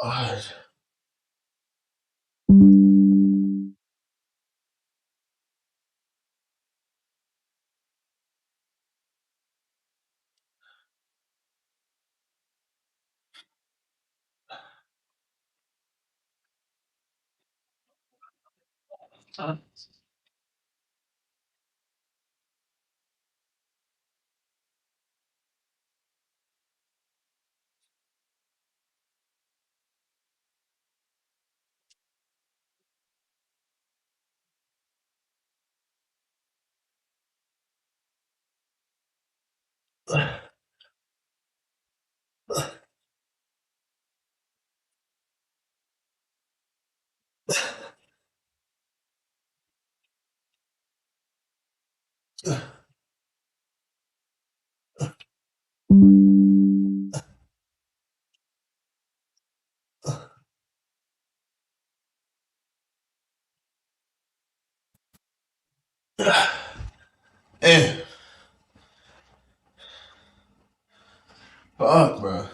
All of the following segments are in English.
Uh, and fuck, bro.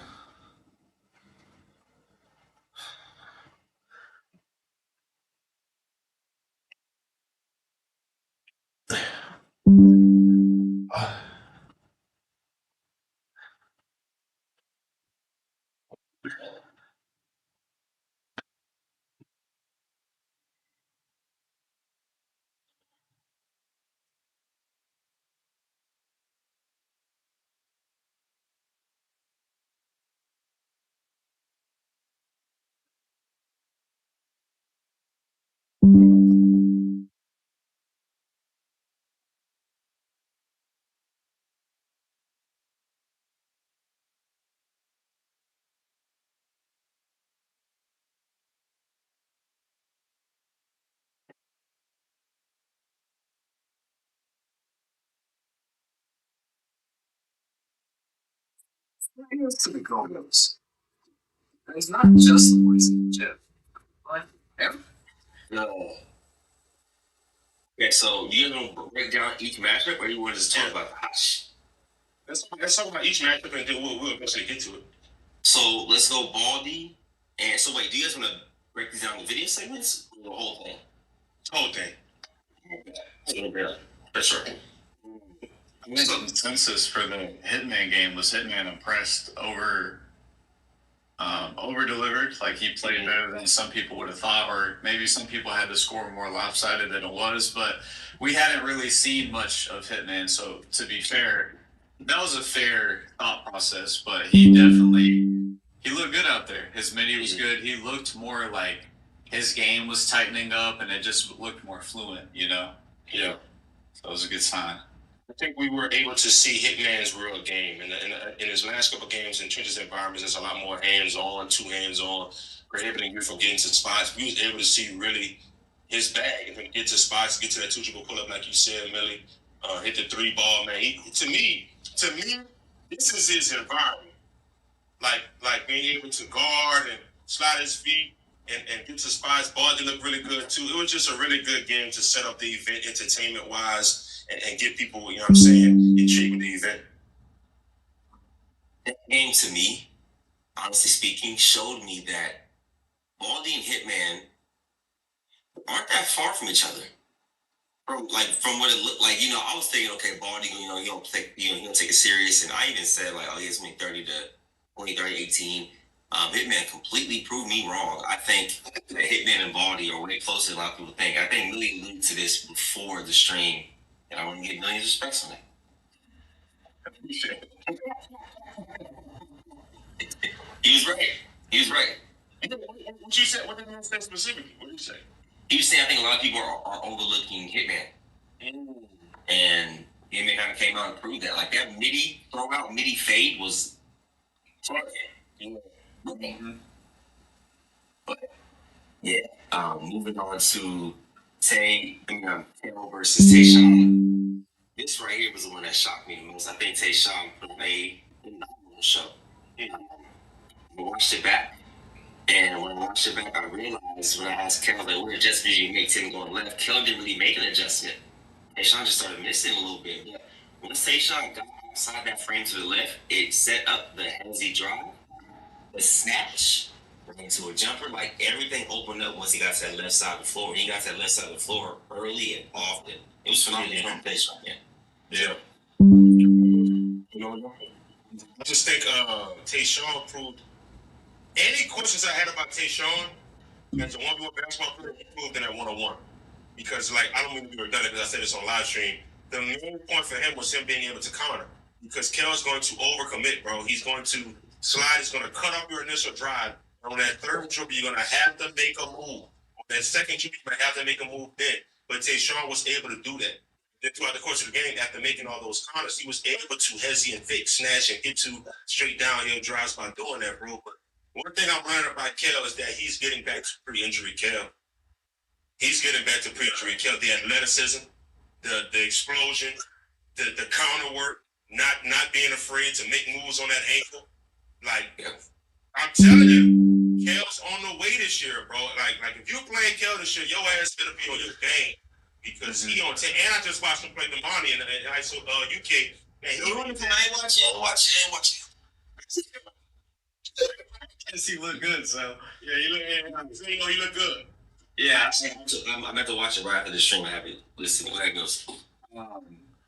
Here's to the go-go's. It's not just the boys in the gym, but everyone. No. Okay, so you gonna break down each matchup, or you want to just talk about the hot? Let's talk about each matchup, and then we'll eventually get to it. So let's go Baldy. And so wait, do you guys want to break these down in video segments or the whole thing? Whole thing. Yeah, for sure. I think the consensus for the Hitman game was Hitman impressed over delivered. Like he played better than some people would have thought, or maybe some people had the score more lopsided than it was. But we hadn't really seen much of Hitman, so to be fair, that was a fair thought process. But he looked good out there. His midi was good. He looked more like his game was tightening up, and it just looked more fluent. Yeah. So it was a good sign. I think we were able to see Hitman's real game. In his last couple of games in trenches environments, there's a lot more hands-on, two hands-on, prohibiting you from getting to spots. We was able to see really his bag and get to spots, get to that two-triple pull-up like you said, Millie. Hit the three ball, man. To me, this is his environment. Like being able to guard and slide his feet and get to spots. Ball did look really good too. It was just a really good game to set up the event entertainment wise and get people, you know what I'm saying, intrigued with the event. That game to me, honestly speaking, showed me that Baldy and Hitman aren't that far from each other. From what it looked like, I was thinking, okay, Baldy, he don't take, he don't take it serious, and I even said like, oh, he's me 30 to 20, 30, 18. Hitman completely proved me wrong. I think that Hitman and Baldy are way closer than a lot of people think. I think Millie alluded to this before the stream, and I want to get millions of respects on it. He was right. He was right. What you said? What did you say specifically? What did you say? He was saying I think a lot of people are overlooking Hitman. And Hitman kind of came out and proved that. Like that midi throw out, midi fade was target. Yeah. Mm-hmm. But yeah, moving on to Taylor versus Tayshawn. This right here was the one that shocked me the most. I think Tayshawn played a phenomenal show. Yeah. I watched it back, and when I watched it back, I realized when I asked Kel, like, what adjustment did you make Tim going left? Kel didn't really make an adjustment. Tayshawn just started missing a little bit. But once Tayshawn got outside that frame to the left, it set up the heavy drive, the snatch. into a jumper. Like everything opened up once he got to that left side of the floor. He got to that left side of the floor early and often. It was phenomenal from place right there. Yeah. I just think Tayshaun proved any questions I had about Tayshaun as a 1v1 basketball player, he proved in that 1-on-1. Because, like, I don't mean to be redundant because I said this on live stream. The main point for him was him being able to counter. Because Kel's going to overcommit, bro. He's going to slide. He's going to cut off your initial drive. And on that third dribble, you're going to have to make a move. On that second dribble, you're going to have to make a move then. But Tayshaun was able to do that. Then throughout the course of the game, after making all those counters, he was able to hezzy and fake snatch and get to straight downhill drives by doing that, bro. But one thing I'm learning about Kel is that he's getting back to pre-injury Kel. He's getting back to pre-injury Kel. The athleticism, the explosion, the counter work, not being afraid to make moves on that ankle. Like, I'm telling you, Kel's on the way this year, bro. Like if you're playing Kel this year, your ass better be on your game. Because he on 10. And I just watched him play Damani in ISO UK. Man, he I ain't watching. Yes, he looked good. So yeah, he look good. yeah, I'm about to watch it right after the stream. I have it listening. How that goes.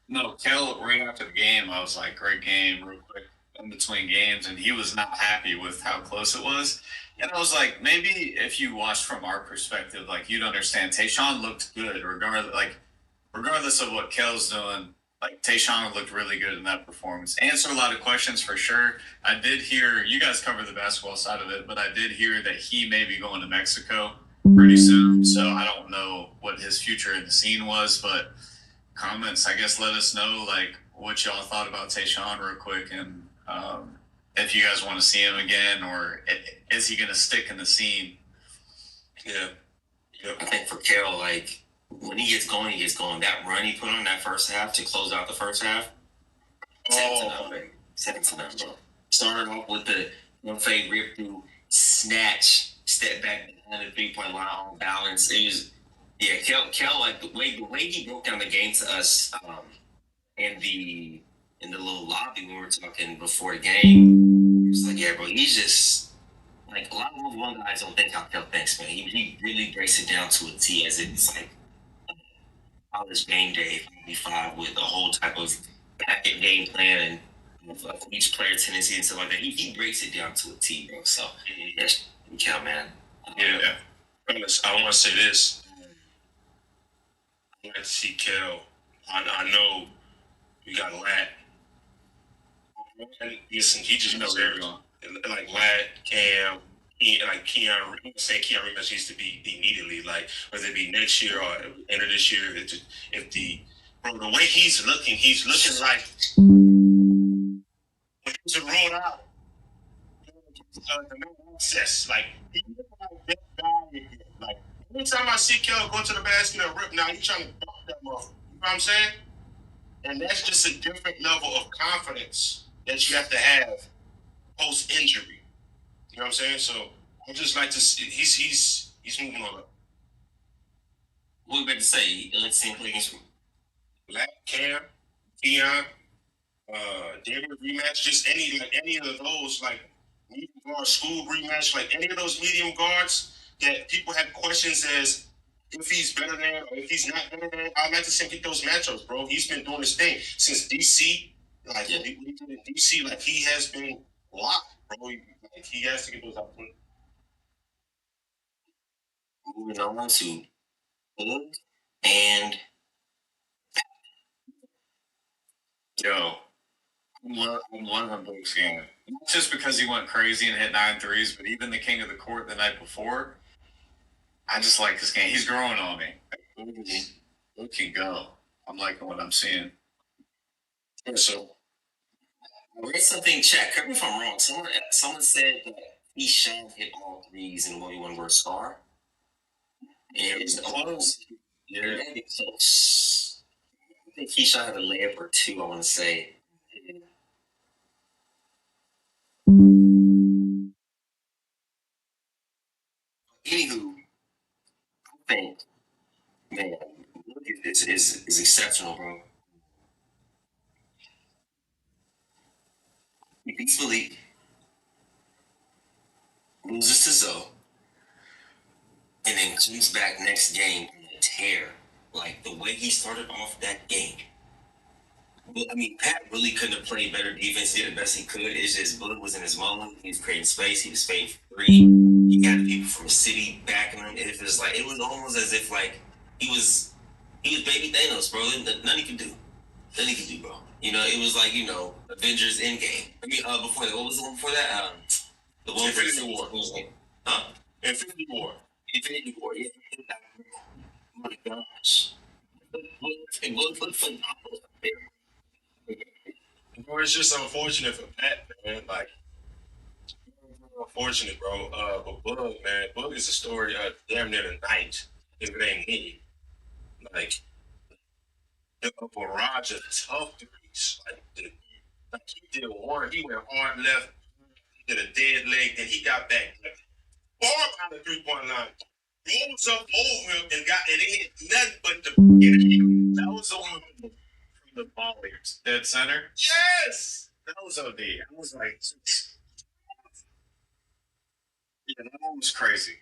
no, Kel, right after the game, I was like, great game, real quick, in between games, and he was not happy with how close it was. And I was like, maybe if you watched from our perspective, like, you'd understand. Tayshaun looked good, regardless of what Kel's doing. Like, Tayshaun looked really good in that performance. Answered a lot of questions for sure. I did hear, you guys cover the basketball side of it, but I did hear that he may be going to Mexico pretty soon. So I don't know what his future in the scene was, but comments, I guess, let us know, like, what y'all thought about Tayshaun real quick, and if you guys want to see him again, or is he going to stick in the scene? Yeah. I think for Kel, like, when he gets going, he gets going. That run he put on that first half to close out the first half, second to none, bro. Started off with the one fade rip through, snatch, step back behind the 3-point line on balance. It was, yeah, Kel, like the way he broke down the game to us, in the little lobby when we were talking before the game. It was like, yeah, bro, he's just like, a lot of one guys don't think how Kel thinks, man. He really breaks it down to a T, as it's like college game day 5 with a whole type of packet game plan and each player tendency and stuff like that. He breaks it down to a T, bro. So that's Kel, man. Yeah. Fellas, I want to say this. I like to see Kel. I know we got Lat. And listen, he just knows everything. Like Lat, Cam, like Keon. I'm not saying Keon Reeves needs to be immediately. Like whether it be next year or end of this year. If the way he's looking like he's a rolled out. The access, like he looks like that guy. Like anytime I see Kel go to the basket or rip, now he's trying to bump that motherfucker. You know what I'm saying? And that's just a different level of confidence that you have to have post injury. You know what I'm saying? So I just like to see he's moving on up. What we about to say? Let's see him play against Black Cam, Keon, David rematch, just any of those like medium guard school rematch, like any of those medium guards that people have questions as if he's better than or if he's not better than. I'd like to see him get those matchups, bro. He's been doing his thing since DC. Like when he did in DC, like he has been locked, bro. Like he has to get those opportunities. moving on to and Yo, I'm one of those fan. Not just because he went crazy and hit 9 threes, but even the king of the court the night before. I just like this game. He's growing on me. Who can go? I'm liking what I'm seeing. So I read something. Check. Correct me if I'm wrong. Someone said that he shan't hit all threes in 1v1 versus Star. And it was close. Yeah, that'd be close. I think he shot a layup or two. I want to say. Anywho, I think, man, look at this is exceptional, bro. Peacefully, loses to Zoe, and then comes back next game in a tear. Like the way he started off that game. But, I mean, Pat really couldn't have played better defense. He did the best he could. It's just Bullock was in his moment. He was creating space. He was fading for three. He got the people from the city backing him. It was like it was almost as if like he was baby Thanos, bro. Nothing he could do. Nothing he could do, bro. You know, it was like Avengers Endgame. I mean, before that, what was the one before that? The one Infinity War. Huh? Infinity War. Infinity War. Yeah. Oh my gosh. What phenomenal there. Bro, it's just unfortunate for Pat, man. Like, unfortunate, bro. But Bug, man, Bug is a story damn near the night. If it ain't me, like the barrage of tough threes, like he did one, he went hard left, he did a dead leg, then he got back like far out of 3-point line, moves up over him and it hit nothing but the beginning. That was the one from the ball players. Dead center. Yes, that was OD. I was like, Yeah, that one was crazy.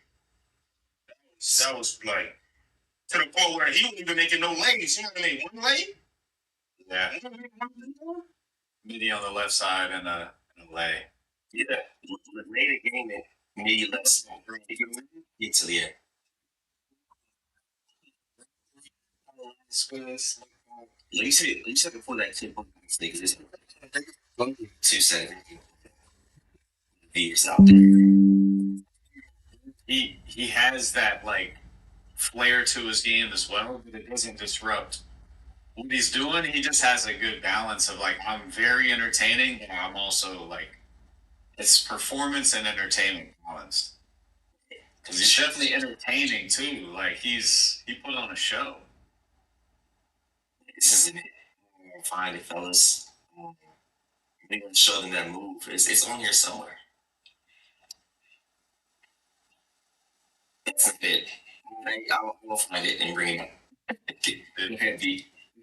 that was like to the point where he wasn't even making no lanes. He only made one lane. Yeah, Midi on the left side and a lay. Yeah, later game and maybe less. Get to the end. At least before that tip on sneakers, just 2 seconds. Beers out there. He has that like flair to his game as well, but it doesn't disrupt what he's doing. He just has a good balance of like I'm very entertaining, and I'm also like it's performance and entertainment balanced. Because he's definitely entertaining too. Like he put on a show. This isn't it. Find it, fellas. They're gonna show them that move. It's on here somewhere. That's it. I'll find it and bring it up.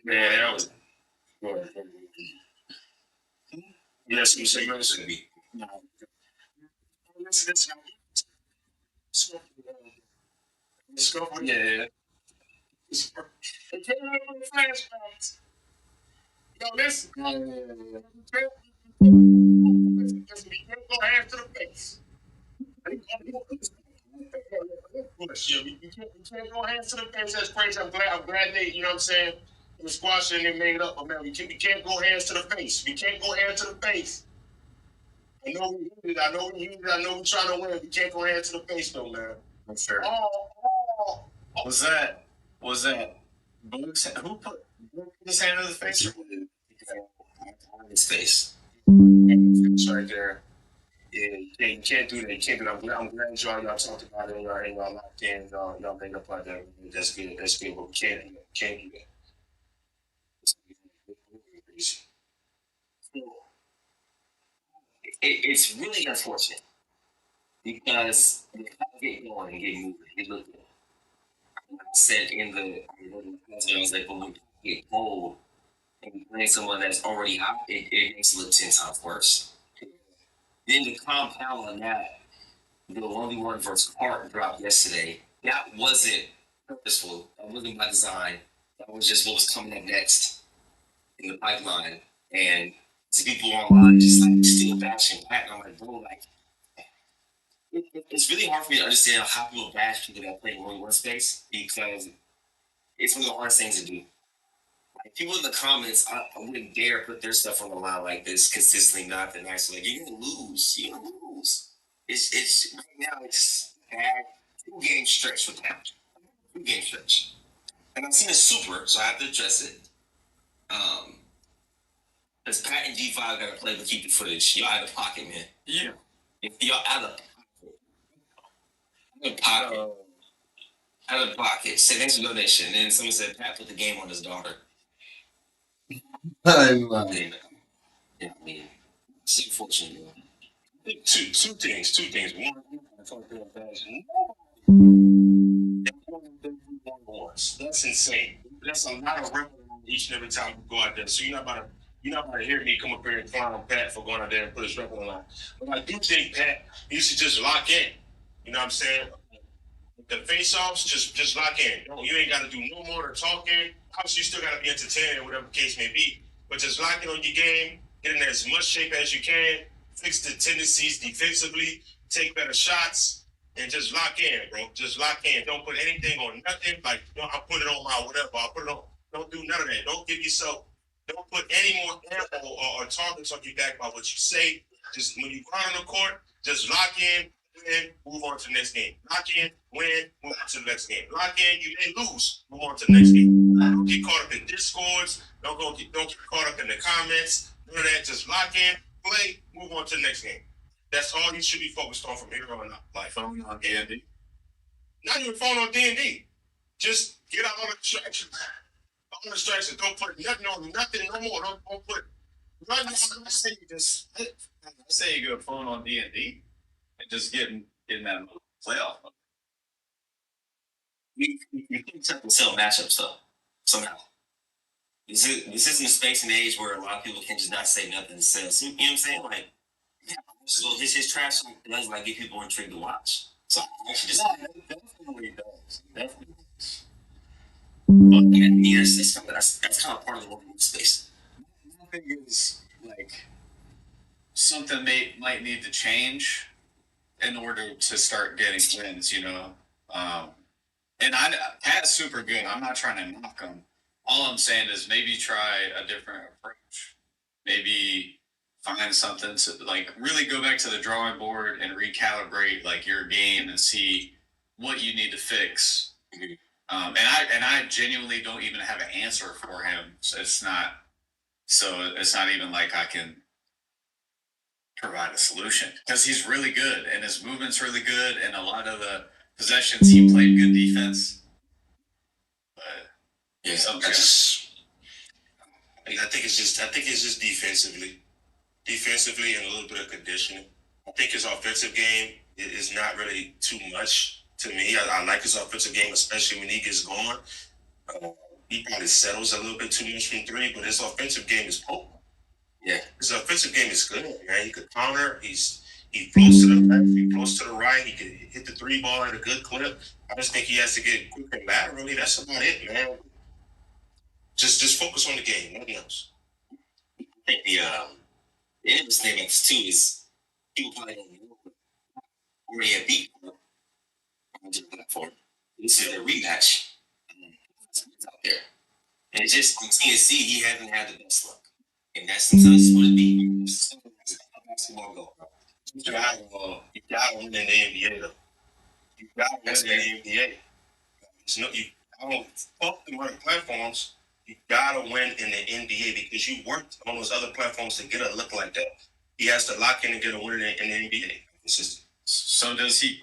Man, that was. Yes, you say It's gonna be. Let's go. Yeah. Yo, listen. You can't go hands to the face. Yeah, you can't go hands to the face. That's crazy. I'm glad they, you know what I'm saying, they squashed it and they made it up. But man, we can't go hands to the face. We can't go hands to the face. I know we need it. I know we're trying to win. We can't go hands to the face though, man. I'm sure. Oh. Was that Bugs? Who put his hand in the face? His face. It's right there. Yeah, you can't do that. You can't do that. I'm glad y'all talked about it. Y'all locked in. Y'all made up like that. That's good. That's good. But we can't do that. It's really unfortunate because the get going and get moving. It looked good. I said I was like, but when you get cold and you bring someone that's already hot, it makes it look 10 times worse. Then the compound on that, the 1v1 versus Hart dropped yesterday. That wasn't purposeful. That wasn't by design. That was just what was coming up next in the pipeline. And some people online just like still bashing Pat. And I'm like, bro, like, it's really hard for me to understand how people bash people that play in 1v1 space because it's one of the hardest things to do. Like, people in the comments, I wouldn't dare put their stuff on the line like this consistently, not that nice. Like, you're gonna lose. You're gonna lose. It's right now. It's bad 2-game stretch for Pat. 2-game stretch, and I've seen a super, so I have to address it. Because Pat and G5 gotta play to keep the footage. Y'all out of pocket, man. Yeah. If y'all out of pocket. Out of pocket. Say thanks for donation. And then someone said Pat put the game on his daughter. I mean, it's unfortunate. Two things. One, that's insane. That's a lot of record each and every time we go out there. So you're not about to hear me come up here and clown Pat for going out there and put his record on line. But I do think Pat needs to just lock in. You know what I'm saying? The face-offs, just lock in. You ain't got to do no more than talking. Obviously, you still got to be entertaining, whatever the case may be. But just lock in on your game, get in as much shape as you can, fix the tendencies defensively, take better shots, and just lock in, bro. Just lock in. Don't put anything on nothing. Like, I'll put it on my whatever. I'll put it on. Don't do none of that. Don't give yourself. Don't put any more ammo or targets on your back by what you say. Just when you go out on the court, just lock in, win, move on to the next game. Lock in, win, move on to the next game. Lock in, you may lose, move on to the next game. Don't get caught up in discords. Don't get caught up in the comments. None of that. Just lock in, play, move on to the next game. That's all you should be focused on from here on out. Like Phone on D&D. not even phone on D&D. Just get out on the distractions. On the distractions. Don't put nothing on nothing no more. Don't put nothing on nothing. Just I say you go phone on D&D and just getting that playoff. You can sell matchups though somehow. This isn't a space and age where a lot of people can just not say nothing to sell. So, you know what I'm saying? Like, yeah, so his trash does like get people intrigued to watch. So I actually just Definitely does. Definitely does. but yeah, that's kind of part of the working space. My thing is like something might need to change in order to start getting wins, you know. And Pat's super good. I'm not trying to knock him. All I'm saying is maybe try a different approach. Maybe find something to like really go back to the drawing board and recalibrate like your game and see what you need to fix. And I genuinely don't even have an answer for him. So it's not even like I can provide a solution because he's really good and his movement's really good and a lot of the possessions he played good defense. But yeah, I think it's just defensively and a little bit of conditioning. I think his offensive game is not really too much to me. I like his offensive game, especially when he gets going. He probably settles a little bit too much from three, but his offensive game is potent. Yeah, his offensive game is good, man. He could counter. He floats to the left. He floats to the right. He can hit the three ball at a good clip. I just think he has to get quicker laterally. That's about it, man. Just focus on the game, nothing else. I think the interesting thing about this too is people probably don't know where he had beat on the platform. This is a rematch out there. And it's just on TNC, he hasn't had the best luck. And that's sometimes what it be. Basketball go. You gotta win in the NBA though. You gotta win in the NBA. I don't fuck them other platforms. You gotta win in the NBA because you worked on those other platforms to get a look like that. He has to lock in and get a win in the NBA. It's just, so does he?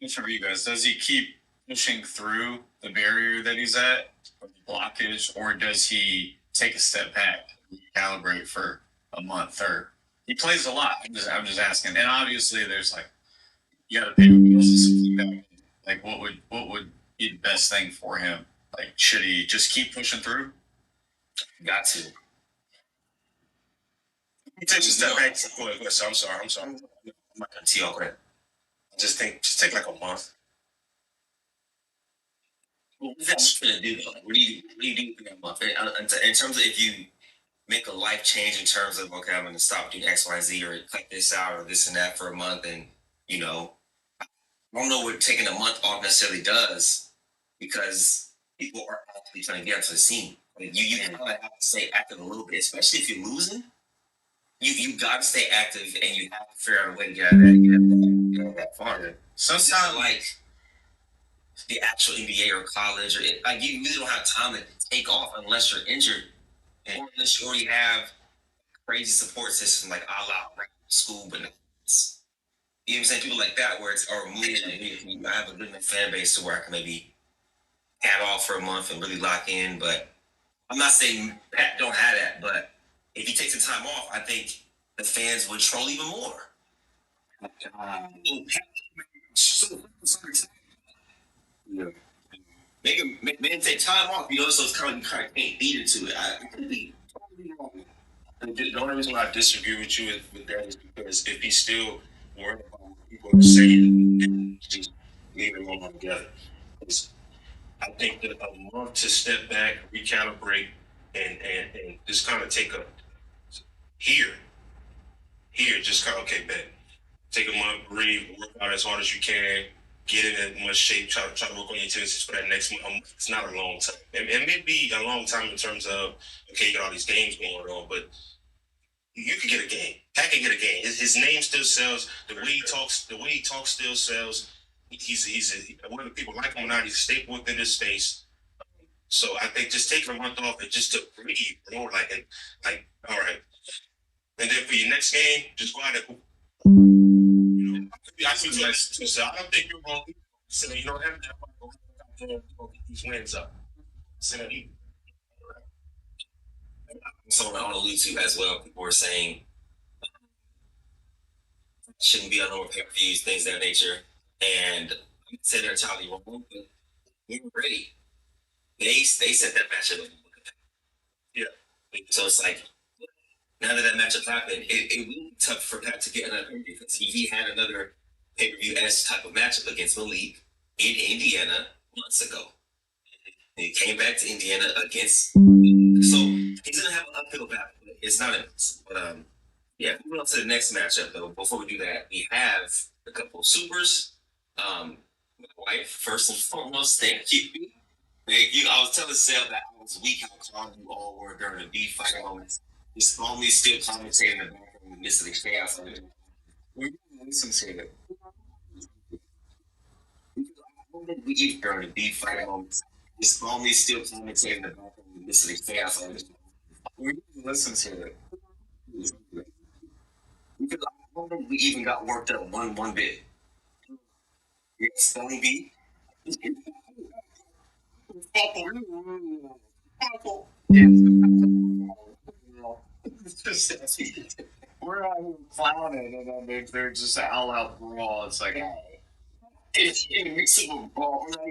For you guys, does he keep pushing through the barrier that he's at, or the blockage, or does he take a step back, recalibrate for a month, or he plays a lot? I'm just asking. And obviously, there's like you got to pay bills and stuff like that. Like, what would be the best thing for him? Like, should he just keep pushing through? Got to. he takes a step back. Go ahead. I'm sorry. I'm not gonna see all that. Just take like a month. What is that gonna do though? What do you do for that month? In terms of if you make a life change in terms of okay, I'm gonna stop doing X, Y, Z, or cut this out or this and that for a month, and you know, I don't know what taking a month off necessarily does because people are actually trying to get onto the scene. Like you kind of have to stay active a little bit, especially if you're losing. You got to stay active, and you have to figure out a way to get out of that farther. Sometimes like the actual NBA or college, or like you really don't have time to take off unless you're injured, or unless you already have crazy support system like a la school, but you know what I'm saying, people like that where it's or me, I have a good enough fan base to where I can maybe hat off for a month and really lock in. But I'm not saying Pat don't have that, but if he takes the time off, I think the fans would troll even more. Yeah. Make him take time off, you know, so it's kind of can't beat into it. I could be totally wrong. The only reason why I disagree with you with that is because if he's still worried about what people are saying, just leave it alone altogether. I think that a month to step back, recalibrate, and just kind of take a here, just kind of okay, bet. Take a month, breathe, work out as hard as you can, get in as much shape, try to work on your tendencies for that next month. It's not a long time. It may be a long time in terms of okay, you got all these games going on, but you can get a game. Pat can get a game. His name still sells. The way he talks still sells. Whether people like him or not, he's a staple within this space. So I think just taking a month off and just to breathe, like all right. And then for your next game, just go out there. I feel like so I don't think you're wrong. So you know that get these wins up. So So I want to allude to as well. People were saying shouldn't be on no pay-per-views, things of that nature, and I say they're entirely wrong, but we were ready. They set that matchup up. yeah. So it's like now that matchup happened, it will be tough for Pat to get another pay-per-view because he had another pay-per-view S type of matchup against Malik in Indiana months ago. And he came back to Indiana against. So he's gonna have an uphill battle. It's not a. But yeah, moving on to the next matchup though. Before we do that, we have a couple of supers. My wife, first and foremost, thank you. Thank you. I was telling Sal that I was weak how calm you all were during the beef fight moments. It's only still commentating in the background in the midst of the chaos. We didn't listen to it. We eat during the beef fight moments. It's only still commentating in the background in the midst of the chaos. We didn't listen to it. Because I don't think we even got worked up one bit. Yeah, spelling bee. We're out here clowning, and then they're just an all-out brawl. It's like It's in mixing with ball. We're not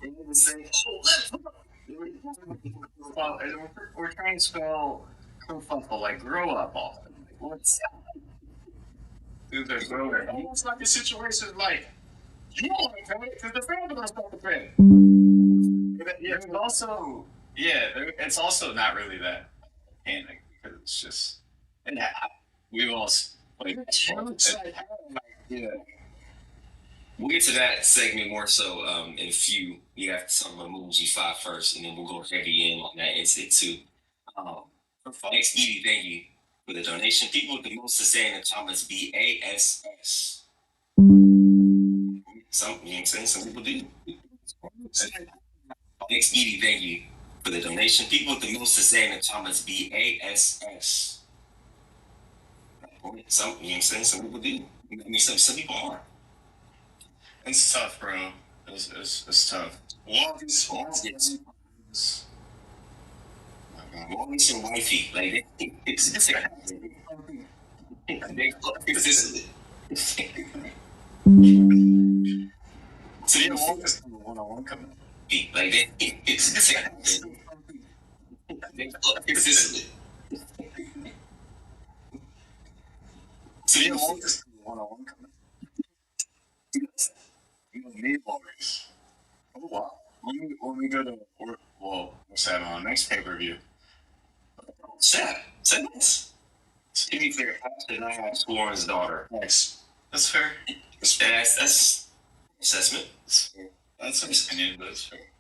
even saying, we're trying to spell kerfuffle, like grow up off. What's dude? There's no. It's like the situation like you don't want to pay because the fans are going to start to pay. Yeah, it's also it's also not really that panic because it's just we've all like yeah. We'll get to that segment more so in a few. We have some of Move G5 first, and then we'll go heavy in on that incident too. Next, Edie, thank you for the donation. People with the most to say in the comments, BASS. Some people do. Next, Edie, thank you for the donation. People with the most to say in the comments, BASS. Some people do. I mean, some people aren't. it's tough, bro. It's tough. Wallace and wifey, like it's they consistently. So you want this one-on-one coming? Like it's consistently. So you want this one-on-one coming? You don't need always. Oh wow. When we go to what's that on next pay-per-view? Sad. To be fair, Pat did not have Scorin's daughter. Nice. That's fair. That's assessment. That's an opinion, but it's fair.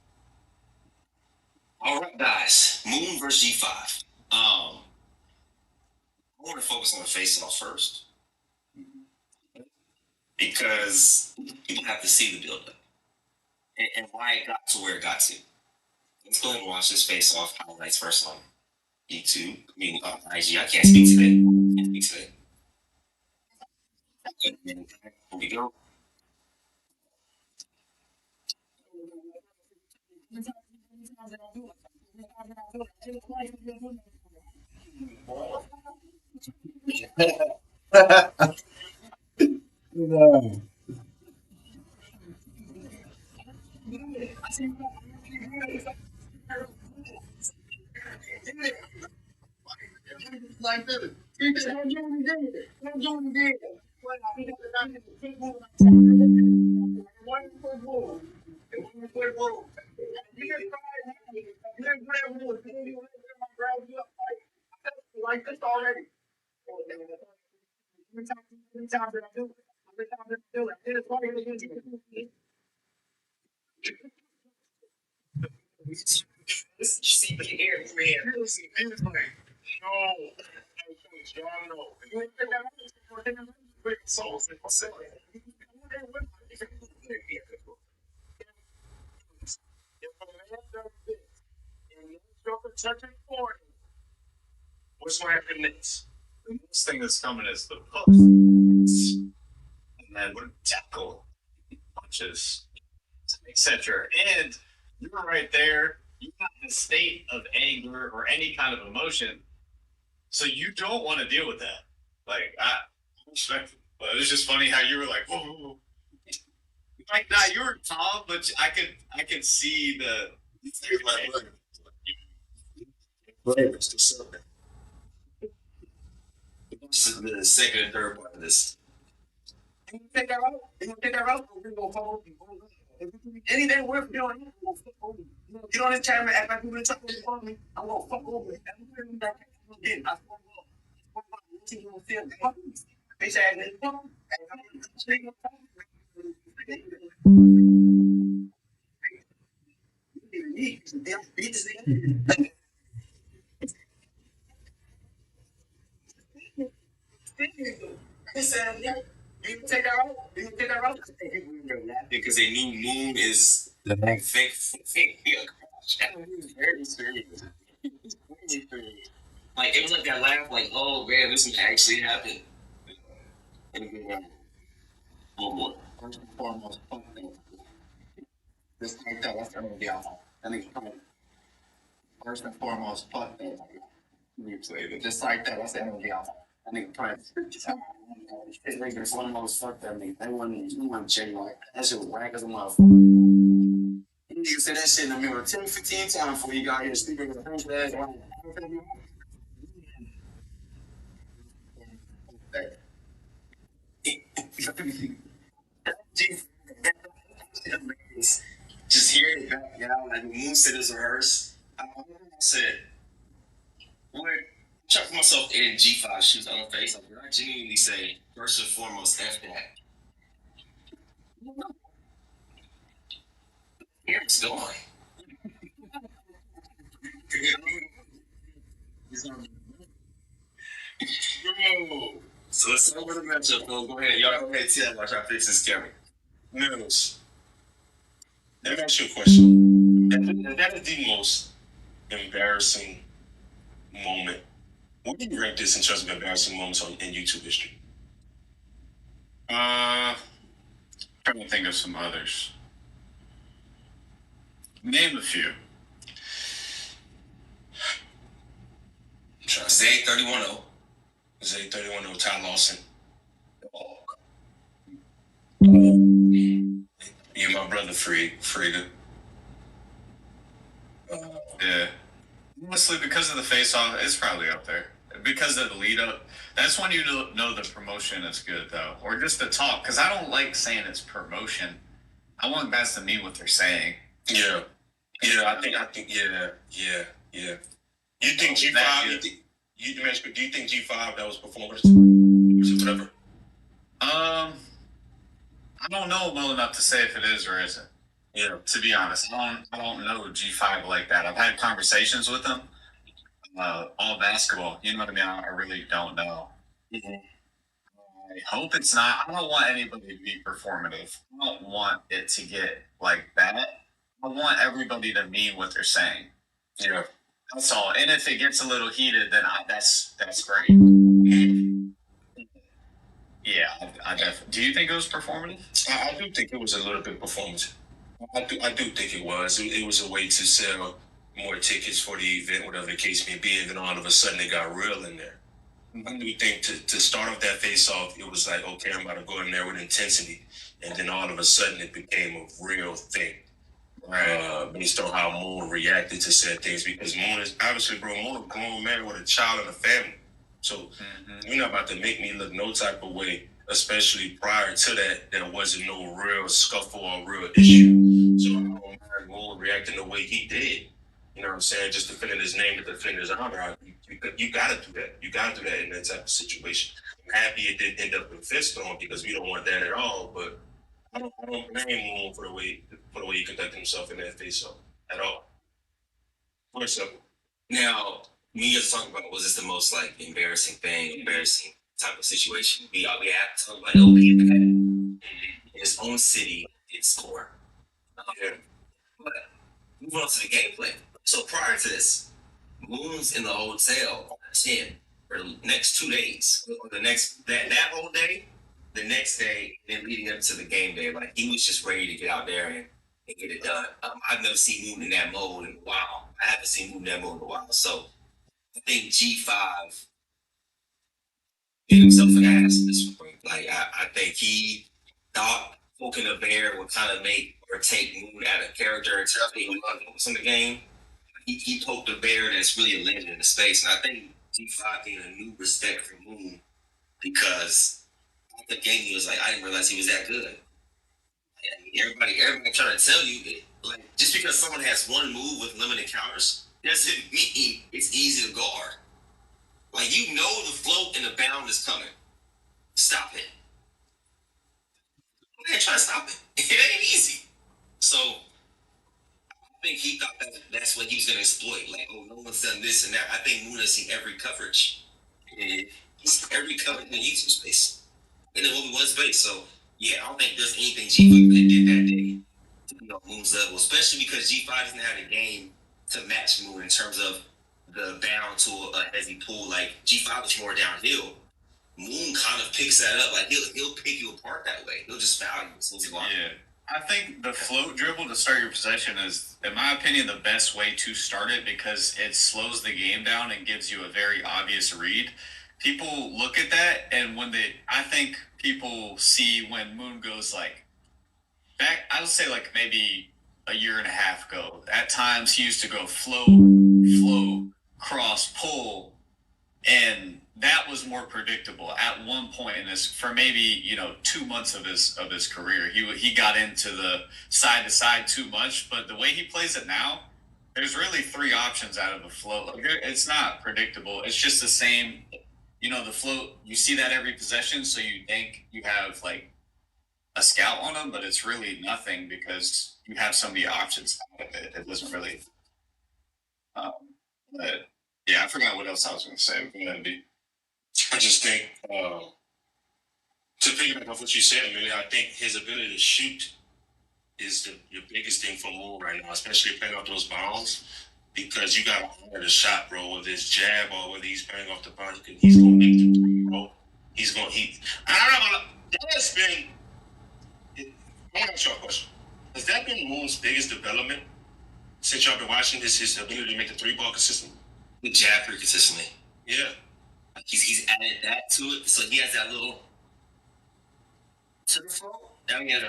All right, guys. Moon versus G5. I want to focus on the face-off first because people have to see the build-up and why it got to where it got to. Let's go ahead and watch this face-off highlights first on YouTube. I mean, IG. I can't speak today. Here we go. No. Like this. one quick move. And one quick move. You get fired. You didn't play a move. You didn't even grab you up like this already. Every time that I do it, I did it for you. See the air, man. It's like, no. Y'all know. You ain't think that out? So, what's going to happen next? The next thing that's coming is the post. And then tackle, punches, etc. And you're right there. You're not in a state of anger or any kind of emotion. So you don't want to deal with that. Like, I respect it. But it was just funny how you were like, whoa. Like, nah, you were calm, but I could see the. This is the second and third part of this. You take that out? You take that out? We're going to follow you. Anything worth doing, you don't have time to act like you've been talking to me. I'm going to fuck over it. I bitch ass nigga. Because they knew Moon is the fake. Very serious. Like it was like that laugh, like, oh man, this is actually happened. Oh boy. First and foremost, this like that, that's gonna be awful. I think first and foremost, fuck that. Just like that, that's gonna be awful. I think Prince. It's like there's one most fucked that nigga. They want Jay like that shit was whack as a motherfucker. You said that shit in the mirror 10, 15 times before you got here sleeping with a French ass. Just hearing it back now, like Moon said it's rehearsed. I said, what? Try to put myself in G5 shoes on the face. Like, I genuinely say, first and foremost, F that. Here it's going. So let's start with the matchup, Phil. Go ahead. Y'all go ahead, tell watch I fix this camera. Mills, let me ask you a question. That is the most embarrassing moment. What do you rank this in terms of embarrassing moments in YouTube history? Trying to think of some others. Name a few. Zay 31-0. Zay 31-0, Ty Lawson. You and my brother, Frida. Yeah. Honestly, because of the face-off, it's probably up there. Because of the lead-up, that's when you know the promotion is good, though. Or just the talk, because I don't like saying it's promotion. I want guys to mean what they're saying. Yeah. Yeah, I think, yeah. You think G5, do you think G5 that was performance? Whatever. I don't know well enough to say if it is or isn't. Yeah. To be honest, I don't know G5 like that. I've had conversations with them. All basketball, you know what I mean? I really don't know. Mm-hmm. I hope it's not. I don't want anybody to be performative. I don't want it to get like that. I want everybody to mean what they're saying. Yeah. That's all. And if it gets a little heated, then that's great. Yeah, I definitely. Do you think it was performative? I do think it was a little bit performative. I do think it was. It was a way to sell more tickets for the event, whatever the case may be, and then all of a sudden it got real in there. I do think to start off that face-off, it was like, okay, I'm about to go in there with intensity, and then all of a sudden it became a real thing. Based on how Moon reacted to said things, because Moon is obviously, Moon a grown man with a child and a family. So you're not about to make me look no type of way especially prior to that, there wasn't no real scuffle or real issue. So I don't mind Moon reacting the way he did. You know what I'm saying? Just defending his name to defend his honor. You got to do that. You got to do that in that type of situation. I'm happy it didn't end up in fist on because we don't want that at all. But I don't blame Moon for the way he conducted himself in that face off at all. For example. Now, we just talking about was this the most like embarrassing type of situation? We have to talk about OP in his own city did score. Yeah. But move on to the gameplay. So prior to this, Moon's in the hotel for the next 2 days. Or the next that whole day, the next day, then leading up to the game day, like he was just ready to get out there and get it done. I've never seen Moon in that mode in a while. I haven't seen Moon in that mode in a while. So I think G5 gave himself an ass at this point. Like I think he thought poking a bear would kind of make or take Moon out of character and tell me he focus on the game. He poked a bear that's really a legend in the space, and I think G5 gained a new respect for Moon because the game he was like, I didn't realize he was that good. And everybody trying to tell you like just because someone has one move with limited counters doesn't mean it's easy to guard. Like you know the float and the bound is coming. Stop it. Okay, try to stop it. It ain't easy. So I think he thought that's what he was gonna exploit. Like, oh, no one's done this and that. I think Moon has seen every coverage. He's every coverage in the user space. In the only one space. So yeah, I don't think there's anything G5 did that day to be on Moon's level, especially because G5 doesn't have a game to match Moon in terms of the bound to a heavy pull. Like G5 is more downhill. Moon kind of picks that up. Like he'll pick you apart that way. He'll just foul you as soon as he wants. Yeah. I think the float dribble to start your possession is, in my opinion, the best way to start it because it slows the game down and gives you a very obvious read. People look at that, and I think people see when Moon goes like back. I would say like maybe a year and a half ago. At times he used to go float, cross, pull, and that was more predictable at one point in this for maybe 2 months of his career. He got into the side to side too much, but the way he plays it now, there's really three options out of a float. Like, it's not predictable. It's just the same. The float, you see that every possession, so you think you have like a scout on them, but it's really nothing because you have so many options out of it. It doesn't really. But yeah, I forgot what else I was going to say. Go ahead, B. I just think, to piggyback off what you said, Amelia, I think his ability to shoot is your biggest thing for Moon right now, especially playing off those bounds, because you got to honor the shot, bro. Whether it's jab or whether he's playing off the bounds, he's going to make the three, bro. I don't know. That's been. I want to ask you a question. Has that been Moon's biggest development since y'all been watching his ability to make the three ball consistent? The jab pretty consistently. Yeah. He's added that to it, so he has that little to the flow. Now he has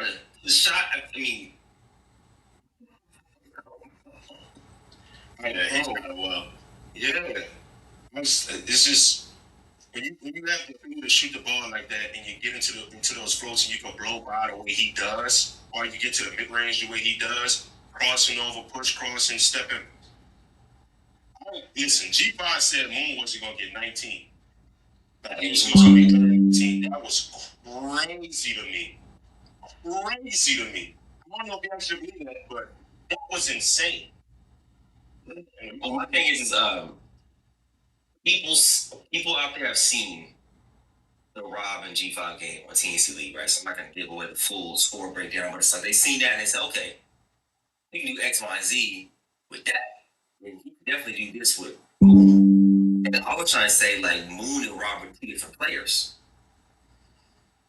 the shot. I mean, yeah, he's kind of well. Yeah, it's just when you have the ability to shoot the ball like that, and you get into those floats, and you can blow by the way he does, or you get to the mid range the way he does, crossing over, push crossing, stepping. Listen, G5 said Moon wasn't gonna get 19. He was supposed to be 13. That was crazy to me. Crazy to me. I don't know if you actually believe that, but that was insane. well, my thing is, people out there have seen the Rob and G5 game on TNC League, right? So I'm not gonna give away the full score breakdown, but it's like they seen that and they said, okay, we can do X, Y, and Z with that. And he can definitely do this with Moon. And I was trying to say, like, Moon and Rob are two different players.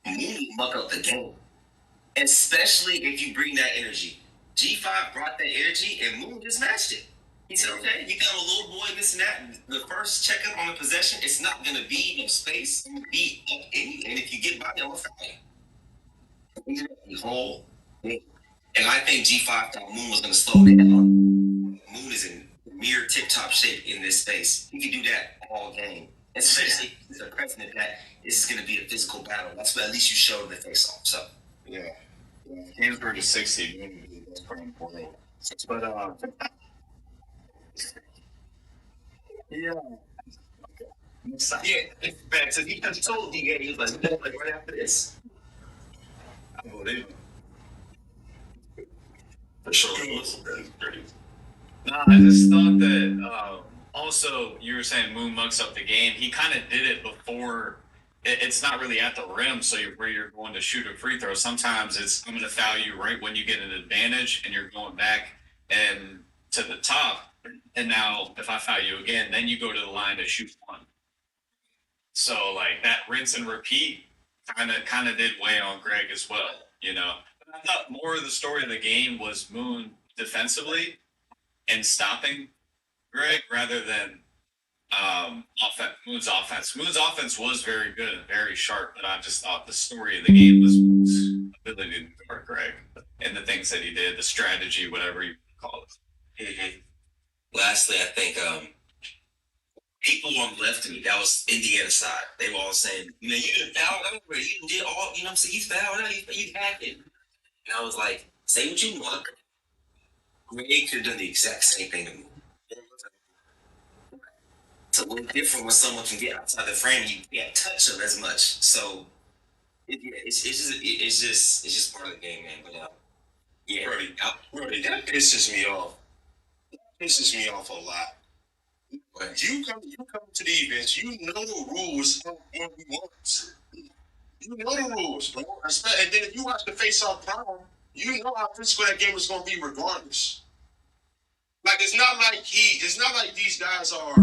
Moon will muck up the game, especially if you bring that energy. G5 brought that energy, and Moon just matched it. He said, okay, you got a little boy, this and that. The first checkup on the possession, it's not going to be in space. It's going to be up in you. And if you get by, I'm going to foul you. The whole thing. And I think G5 thought Moon was going to slow down. Moon is in mere tip-top shape in this space. He can do that all game. especially as a president that this is going to be a physical battle. That's what at least you showed in the face-off. So yeah. Games were to 60. That's pretty important. But yeah. yeah, man. So he told DA he was like right after this. I believe it. For sure, it was pretty. No, I just thought that also you were saying Moon mucks up the game. He kind of did it before. It's not really at the rim, so where you're going to shoot a free throw. Sometimes it's I'm going to foul you right when you get an advantage, and you're going back and to the top. And now if I foul you again, then you go to the line to shoot one. So like that rinse and repeat kind of did weigh on Greg as well. You know, but I thought more of the story of the game was Moon defensively and stopping Greg rather than Moon's offense. Moon's offense was very good and very sharp, but I just thought the story of the game was ability to guard Greg and the things that he did, the strategy, whatever you call it. Mm-hmm. Lastly, I think people on the left of me, that was Indiana side. They were all saying, you know, you didn't foul over, you did all, you know what I'm saying? You fouled out, you had it. And I was like, say what you want. Greg could have done the exact same thing to me. It's a little different when someone can get outside the frame and you can't touch them as much. So it's just part of the game, man. But yeah, Brody, that pisses me off. That pisses me off a lot. But you come to the events, you know the rules of what we want. You know the rules, bro. And then if you watch the face-off prior, you know how physical that game is going to be regardless. Like it's not like these guys are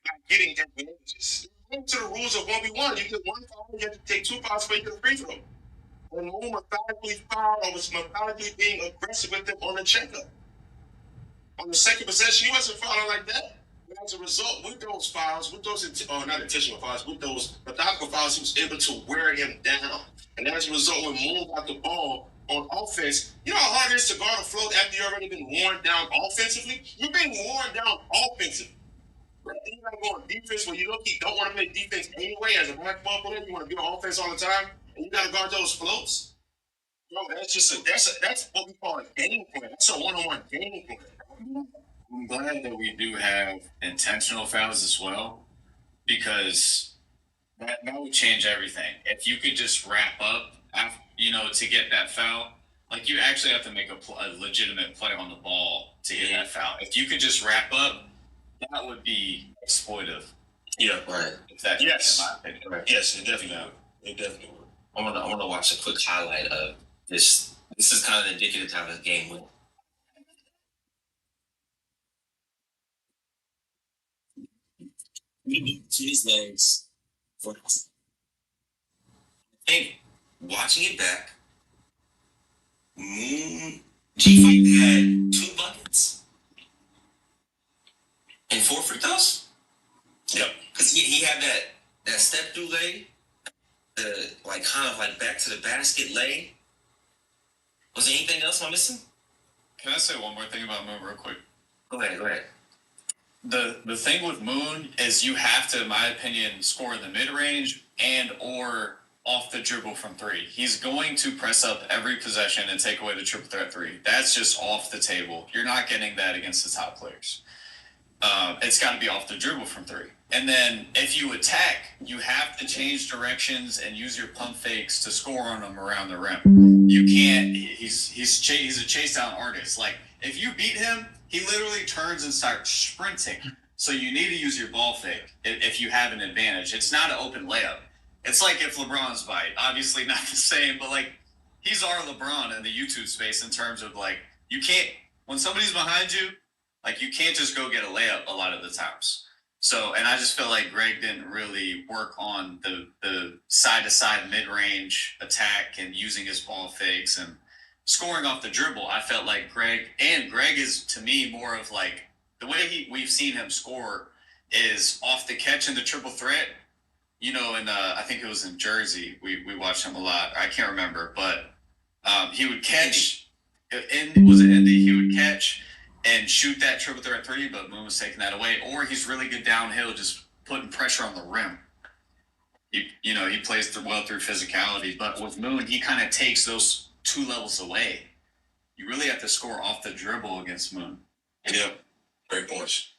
like, getting advantages. Into the rules of 1v1, you get one foul, you have to take 2 fouls for you to get a free throw. And Moon methodically fouled or was methodically being aggressive with them on the checkup. On the second possession, he wasn't fouling like that. And as a result, with those fouls, with those not intentional fouls, with those methodical fouls, he was able to wear him down. And as a result, when Moon got the ball on offense, you know how hard it is to guard a float after you've already been worn down offensively? You're being worn down offensively. Right? You gotta go on defense when you don't want to play defense anyway as a basketball player. You want to be on offense all the time, and you gotta guard those floats. Bro, that's what we call a game plan. That's a one-on-one game plan. I'm glad that we do have intentional fouls as well, because that would change everything. If you could just wrap up, after, to get that foul, like you actually have to make a legitimate play on the ball to get that foul. If you could just wrap up, that would be exploitive. Yeah, right. Yes. In my opinion. Right. Yes, it definitely would. It definitely would. I want to watch a quick highlight of this. This is kind of indicative of how the game went. To his legs. I think watching it back, Moon G5 had 2 buckets and 4 free throws. Yep. Because he had that step through lay, the kind of back to the basket lay. Was there anything else I'm missing? Can I say one more thing about Moon real quick? Go ahead. The thing with Moon is you have to, in my opinion, score in the mid-range and or off the dribble from 3. He's going to press up every possession and take away the triple threat 3. That's just off the table. You're not getting that against the top players. It's got to be off the dribble from 3. And then if you attack, you have to change directions and use your pump fakes to score on them around the rim. You can't. He's a chase down artist. Like if you beat him, he literally turns and starts sprinting. So you need to use your ball fake if you have an advantage. It's not an open layup. It's like if LeBron's bite. Obviously not the same, but he's our LeBron in the YouTube space in terms of you can't, when somebody's behind you, you can't just go get a layup a lot of the times. So, and I just feel like Greg didn't really work on the side-to-side mid-range attack and using his ball fakes and scoring off the dribble. I felt like Greg is, to me, more of the way we've seen him score is off the catch in the triple threat. And I think it was in Jersey. We watched him a lot. I can't remember, but he would catch. Was it Indy? He would catch. and shoot that triple threat three, but Moon was taking that away. Or he's really good downhill, just putting pressure on the rim. He plays well through physicality, but with Moon, he kind of takes those 2 levels away. You really have to score off the dribble against Moon. Yeah, great points.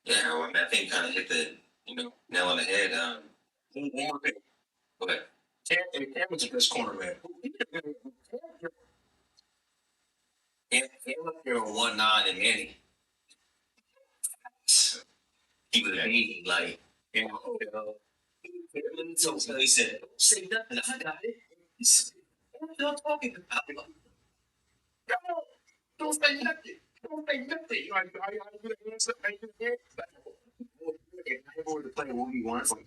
Yeah, well, I think you kind of hit the nail on the head. One more thing. Go ahead. Cameron's the best corner, man. Cam up here on 1-9 and Manny. He was hating like, so he said, "Don't say nothing. I got it." He said, "What y'all talking about?" Don't say nothing. Don't say nothing. You know, I get an answer. I get an answer. I go to play what he wants. Like,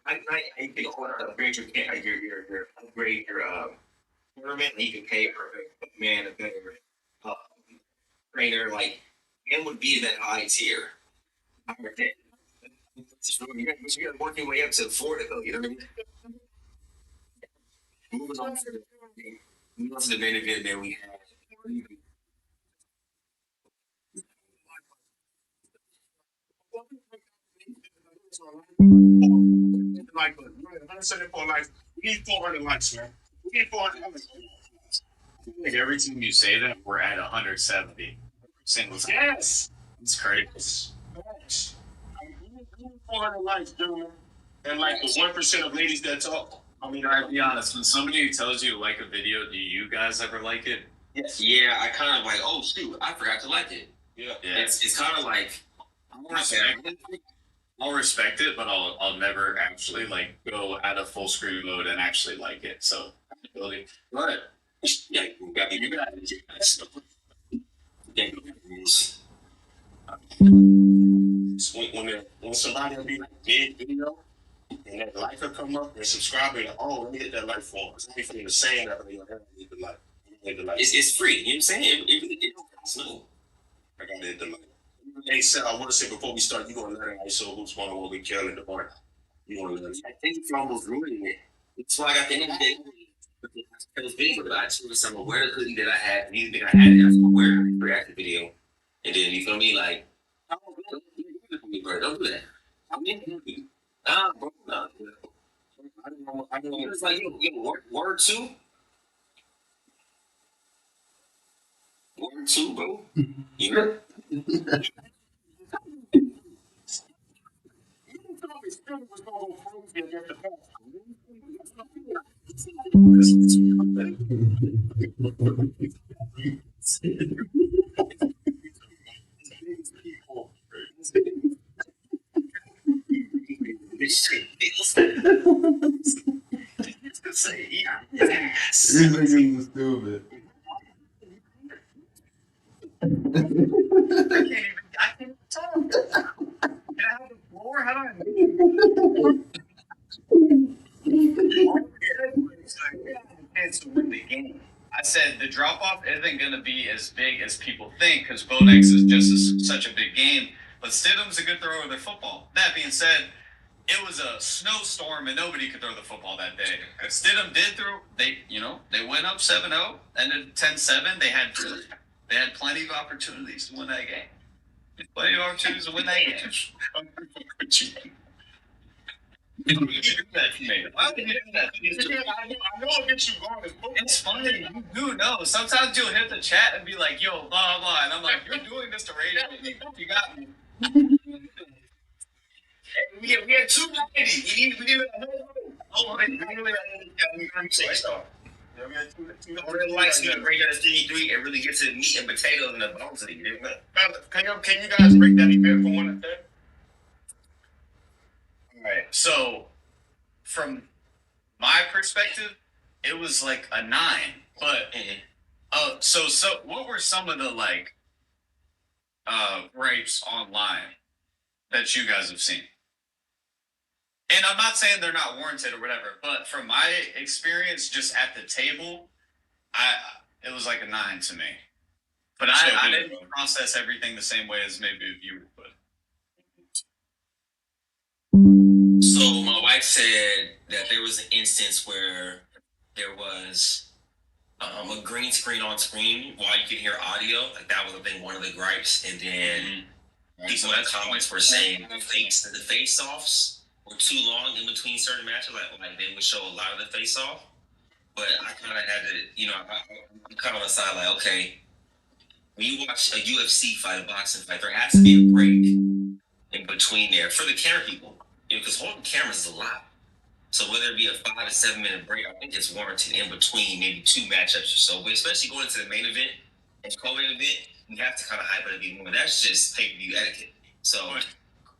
I think upgrade your tournament, and you can pay for a man a better trainer. Like, him would be that high tier. I heard that. You got to work your way up to afford it, though. You know what I mean? Moving on to the main event that we had. Like, 174 likes. We need 400 likes, man. We need 400 likes. Like every time you say that, we're at 170 single time. Yes. It's crazy. Yes. We need 400 likes, gentlemen. And like the 1% of ladies that talk. I mean, I'll be honest, when somebody tells you to like a video, do you guys ever like it? Yes. Yeah, I kind of like, oh shoot, I forgot to like it. Yeah. It's kind of like, I'll respect it, but I'll never actually like go out of full screen mode and actually like it. So, but yeah, you got it. When somebody will be like big video and that like will come up and subscribe and oh, let me hit that like form. It's only for the same that you need the like. It's free. You know what I'm saying? It don't cost nothing. I gotta hit the like. Hey, Sal, I want to say before we start, you gonna let it so who's gonna what we kill in the bar? You wanna let it? I think it's almost ruining it. That's why I got the end of the day. I was video, but I told some aware the hoodie that I had. You think I had it? I was aware of the reactive video, and then you feel me like, don't do that. I mean, bro, no. I don't know. It's like word two. Word two, bro. You heard? These niggas are stupid. I can't talk. Can I have the floor? How do chance to win the game? I said the drop off isn't going to be as big as people think because Bonex is just such a big game. But Stidham's a good thrower of the football. That being said, it was a snowstorm and nobody could throw the football that day. Stidham did throw. They went up 7-0, ended 10-7. They had plenty of opportunities to win that game. Plenty of opportunities to win that game. Why would you do that to me? Why would you do that? I know it gets you going. It's funny. You do know. Sometimes you'll hit the chat and be like, yo, blah, blah, blah. And I'm like, you're doing this to rage me. You got me. We had 2 ladies. We didn't Likes to bring us Jimmy 3 and really get to the meat and potatoes and the bones of the game. Can you guys break that event from 1 to 10? All right. So, from my perspective, it was like a 9. But so what were some of the like gripes online that you guys have seen? And I'm not saying they're not warranted or whatever, but from my experience, just at the table, it was like a 9 to me. But I didn't process everything the same way as maybe a viewer would. So my wife said that there was an instance where there was A green screen on screen while you can hear audio. Like that was, I think, one of the gripes. And then people in the comments were saying the face offs were too long in between certain matches. Like they would show a lot of the face off. But I kind of had to, I'm kind of on the side like, okay, when you watch a UFC fight, a boxing fight, there has to be a break in between there for the camera people. Because holding cameras is a lot. So whether it be a 5 to 7 minute break, I think it's warranted in between maybe 2 matchups or so. But especially going into the main event and co-main event, you have to kind of hype it a bit more. That's just pay-per-view etiquette. So,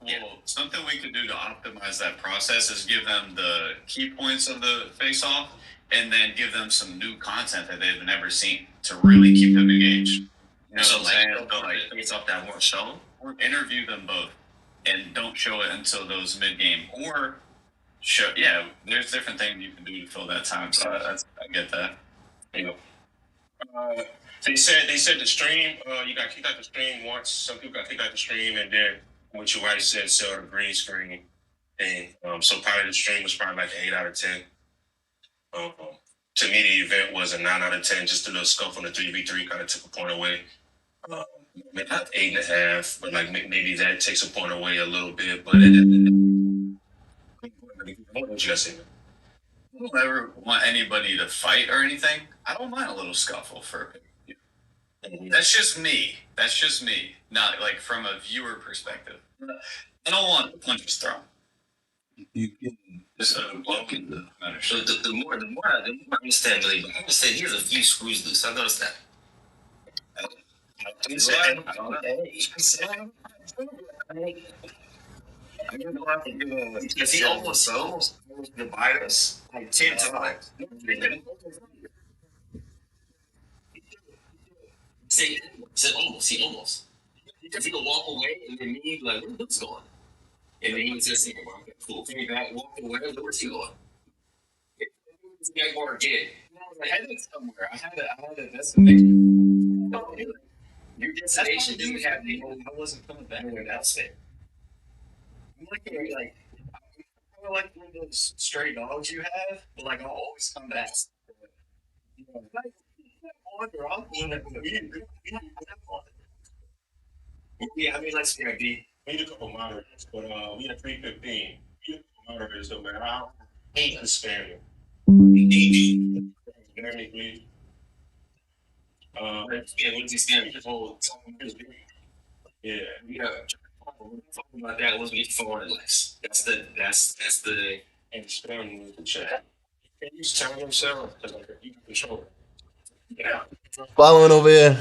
well, something we could do to optimize that process is give them the key points of the face-off, and then give them some new content that they've never seen to really keep them engaged. You know so what I'm saying? like face-off that weren't shown. Or interview them both, and don't show it until those mid-game, or show. Yeah, there's different things you can do to fill that time. So I get that. They said the stream. You got kicked out the stream once. Some people got kicked out the stream, and then what your wife said, sell the green screen thing. So probably the stream was probably like an 8 out of 10. To me, the event was a 9 out of 10. Just a little scuff on the 3v3 kind of took a point away. Maybe 8.5, but like maybe that takes a point away a little bit. But what you guys say? I don't ever want anybody to fight or anything. I don't mind a little scuffle for a pay-per-view. That's just me. Not like from a viewer perspective. I don't want punches thrown. You can Just walking the more I understand, really, but I understand here's a few screws loose. I noticed that. Because he almost divided us like 10 times. See, almost. Because he would walk away and then he'd be like, where's Luke's going? And then he would just say, well, okay, cool. Came back, walked away, where's he going? This guy more did. I had it somewhere. I had a destination. Your destination didn't have I wasn't coming back. That's it. I'm kind of like one of those stray dogs you have, but like I'll always come back. Yeah, I mean, let's be like, We need a couple moderators, but we had 315. We need a couple moderators, though, man. I hate the spamming. Spamming, please. yeah, what is he standing for? Yeah. Yeah, talking about that was we forward less. That's the And spamming with the chat. Can you tell himself? Because like, you can control it. Yeah. following over here.